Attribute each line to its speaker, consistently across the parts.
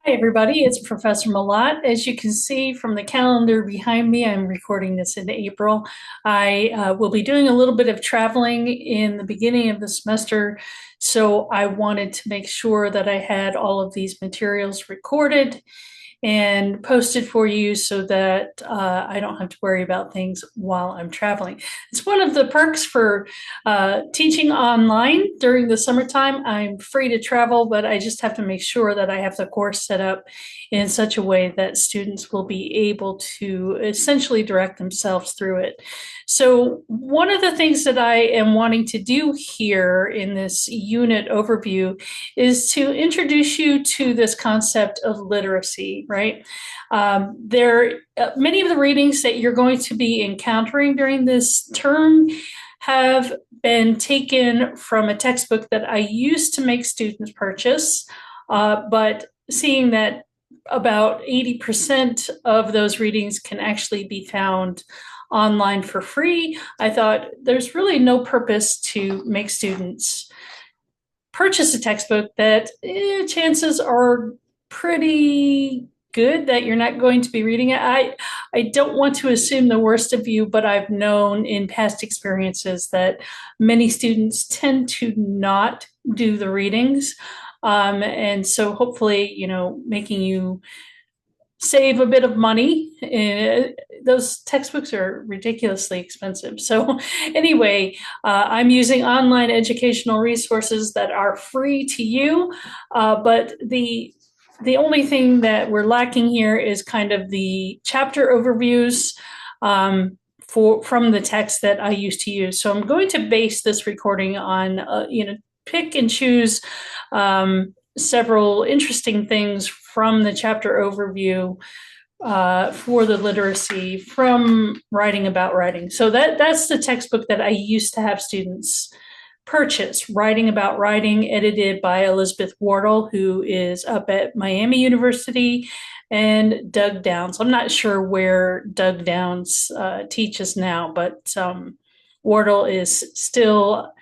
Speaker 1: Hi, everybody. It's Professor Malat. As you can see from the calendar behind me, I'm recording this in April. I will be doing a little bit of traveling in the beginning of the semester, so I wanted to make sure that I had all of these materials recorded and posted for you so that I don't have to worry about things while I'm traveling. It's one of the perks for teaching online during the summertime. I'm free to travel, but I just have to make sure that I have the course set up in such a way that students will be able to essentially direct themselves through it. So one of the things that I am wanting to do here in this unit overview is to introduce you to this concept of literacy, right? Many of the readings that you're going to be encountering during this term have been taken from a textbook that I used to make students purchase, but seeing that about 80% of those readings can actually be found online for free, I thought there's really no purpose to make students purchase a textbook that chances are pretty good that you're not going to be reading it. I don't want to assume the worst of you, but I've known in past experiences that many students tend to not do the readings. And so hopefully, making you save a bit of money. Those textbooks are ridiculously expensive. So anyway, I'm using online educational resources that are free to you, but the only thing that we're lacking here is kind of the chapter overviews from the text that I used to use. So I'm going to base this recording on, pick and choose several interesting things from the chapter overview for the literacy from Writing About Writing. So that's the textbook that I used to have students purchase, Writing About Writing, edited by Elizabeth Wardle, who is up at Miami University, and Doug Downs. I'm not sure where Doug Downs teaches now, but Wardle is still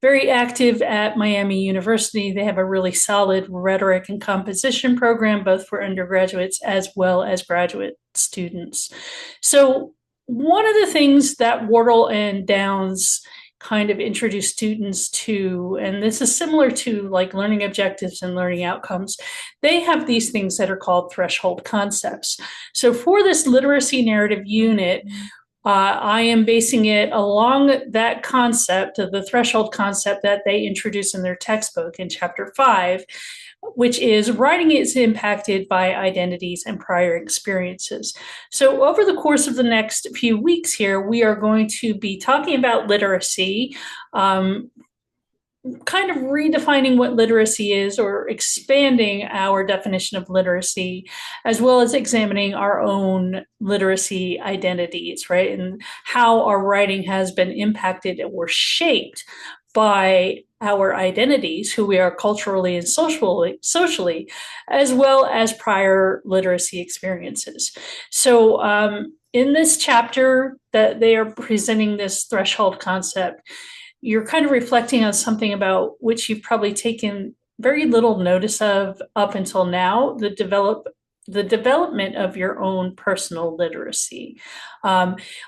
Speaker 1: very active at Miami University. They have a really solid rhetoric and composition program, both for undergraduates as well as graduate students. So one of the things that Wardle and Downs kind of introduce students to, and this is similar to like learning objectives and learning outcomes, they have these things that are called threshold concepts. So for this literacy narrative unit, I am basing it along that concept of the threshold concept that they introduce in their textbook in chapter 5, which is writing is impacted by identities and prior experiences. So over the course of the next few weeks here, we are going to be talking about literacy, kind of redefining what literacy is or expanding our definition of literacy, as well as examining our own literacy identities, right? And how our writing has been impacted or shaped by our identities, who we are culturally and socially, as well as prior literacy experiences. So in this chapter that they are presenting this threshold concept, you're kind of reflecting on something about which you've probably taken very little notice of up until now, the development of your own personal literacy.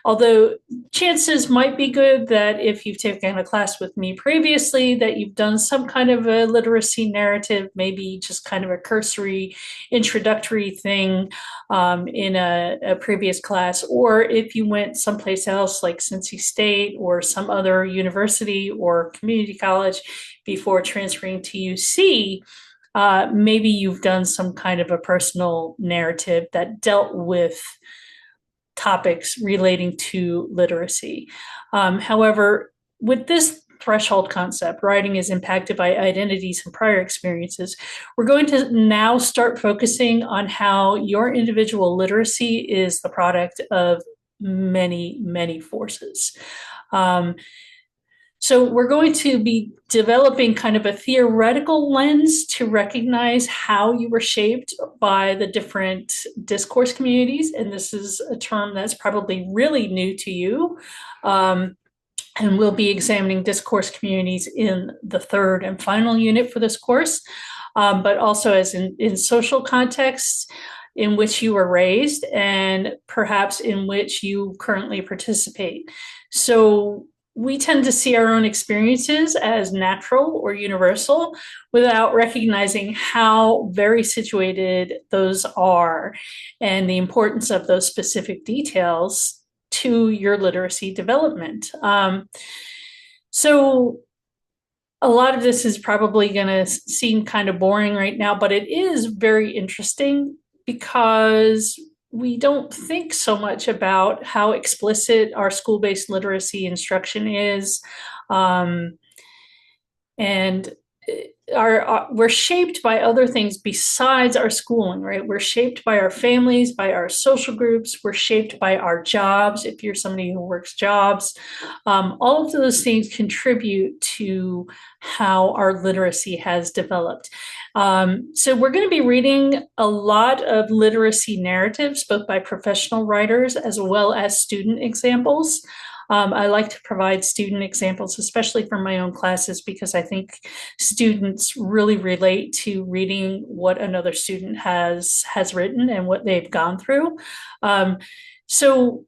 Speaker 1: Although chances might be good that if you've taken a class with me previously, that you've done some kind of a literacy narrative, maybe just kind of a cursory introductory thing in a previous class, or if you went someplace else like Cincy State or some other university or community college before transferring to UC, maybe you've done some kind of a personal narrative that dealt with topics relating to literacy. However, with this threshold concept, writing is impacted by identities and prior experiences, we're going to now start focusing on how your individual literacy is the product of many, many forces. So we're going to be developing kind of a theoretical lens to recognize how you were shaped by the different discourse communities. And this is a term that's probably really new to you. And we'll be examining discourse communities in the third and final unit for this course, but also as in social contexts in which you were raised and perhaps in which you currently participate. So we tend to see our own experiences as natural or universal without recognizing how very situated those are and the importance of those specific details to your literacy development. So a lot of this is probably going to seem kind of boring right now, but it is very interesting because we don't think so much about how explicit our school-based literacy instruction is. And we're shaped by other things besides our schooling, right? We're shaped by our families, by our social groups. We're shaped by our jobs. If you're somebody who works jobs, all of those things contribute to how our literacy has developed. So we're going to be reading a lot of literacy narratives, both by professional writers as well as student examples. I like to provide student examples, especially for my own classes, because I think students really relate to reading what another student has written and what they've gone through. So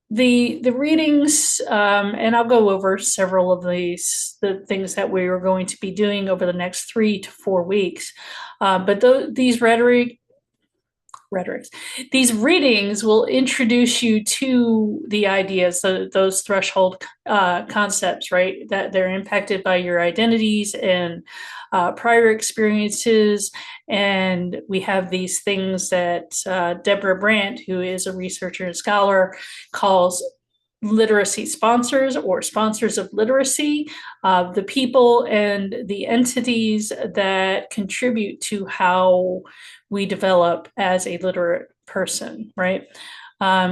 Speaker 1: the readings, and I'll go over several of the things that we are going to be doing over the next 3 to 4 weeks. But these these readings will introduce you to the ideas, those threshold concepts, right? That they're impacted by your identities and prior experiences. And we have these things that Deborah Brandt, who is a researcher and scholar, calls literacy sponsors or sponsors of literacy, the people and the entities that contribute to how we develop as a literate person, right?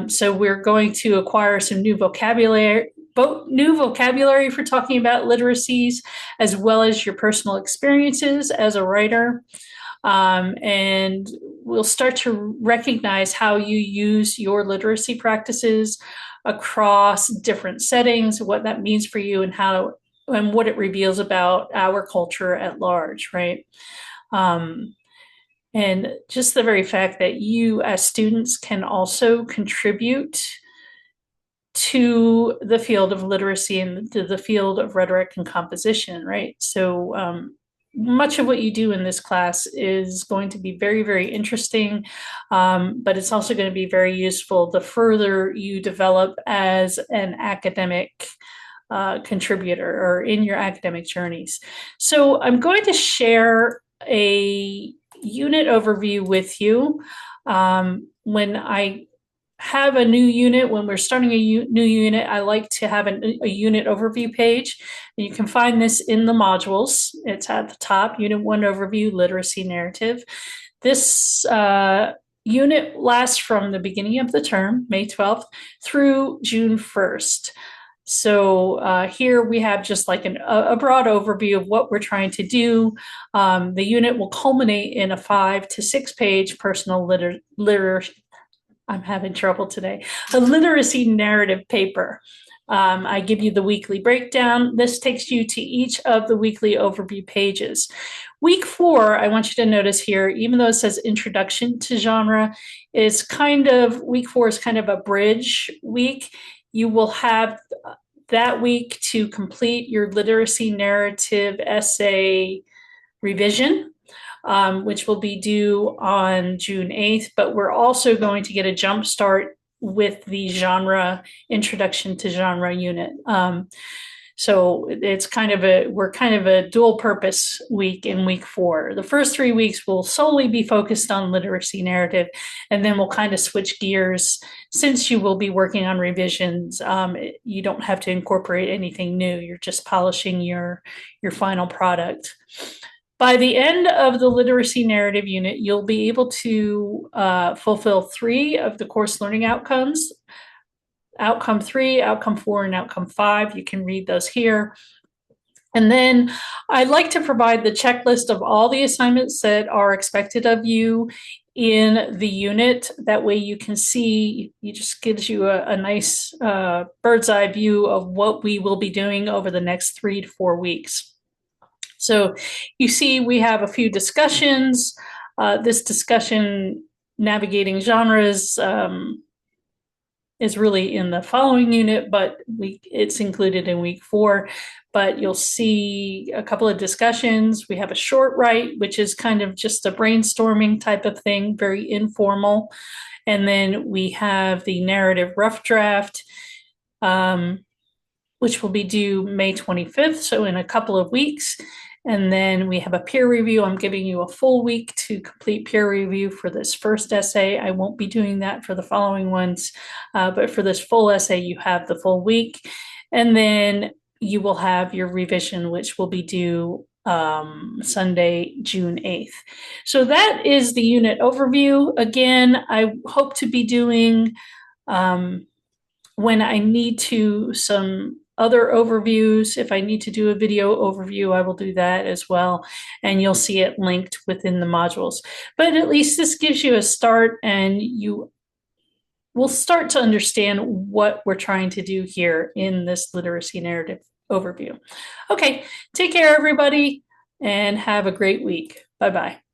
Speaker 1: So we're going to acquire some new vocabulary for talking about literacies, as well as your personal experiences as a writer. And we'll start to recognize how you use your literacy practices across different settings, what that means for you, and what it reveals about our culture at large, right? And just the very fact that you as students can also contribute to the field of literacy and to the field of rhetoric and composition, right? So much of what you do in this class is going to be very, very interesting, but it's also going to be very useful the further you develop as an academic contributor or in your academic journeys. So I'm going to share a unit overview with you. When I have a new unit, when we're starting a new unit, I like to have a unit overview page. And you can find this in the modules. It's at the top, Unit 1 Overview, Literacy Narrative. This unit lasts from the beginning of the term, May 12th, through June 1st. So here we have just like a broad overview of what we're trying to do. The unit will culminate in a 5 to 6 page personal I'm having trouble today. A literacy narrative paper. I give you the weekly breakdown. This takes you to each of the weekly overview pages. Week 4, I want you to notice here, even though it says introduction to genre, week 4 is kind of a bridge week. You will have that week to complete your literacy narrative essay revision, which will be due on June 8th, but we're also going to get a jump start with the introduction to genre unit. So we're kind of a dual purpose week in week 4. The first 3 weeks will solely be focused on literacy narrative, and then we'll kind of switch gears. Since you will be working on revisions, you don't have to incorporate anything new. You're just polishing your final product. By the end of the literacy narrative unit, you'll be able to fulfill 3 of the course learning outcomes. Outcome 3, outcome 4, and outcome 5. You can read those here. And then I'd like to provide the checklist of all the assignments that are expected of you in the unit. That way you can see, it just gives you a nice bird's eye view of what we will be doing over the next 3 to 4 weeks. So you see we have a few discussions. This discussion, navigating genres, is really in the following unit, but it's included in week 4. But you'll see a couple of discussions. We have a short write, which is kind of just a brainstorming type of thing, very informal. And then we have the narrative rough draft, which will be due May 25th, so in a couple of weeks. And then we have a peer review. I'm giving you a full week to complete peer review for this first essay. I won't be doing that for the following ones, but for this full essay, you have the full week. And then you will have your revision, which will be due Sunday, June 8th. So that is the unit overview. Again, I hope to be doing, when I need to, some other overviews. If I need to do a video overview, I will do that as well. And you'll see it linked within the modules. But at least this gives you a start, and you will start to understand what we're trying to do here in this literacy narrative overview. Okay, take care, everybody, and have a great week. Bye-bye.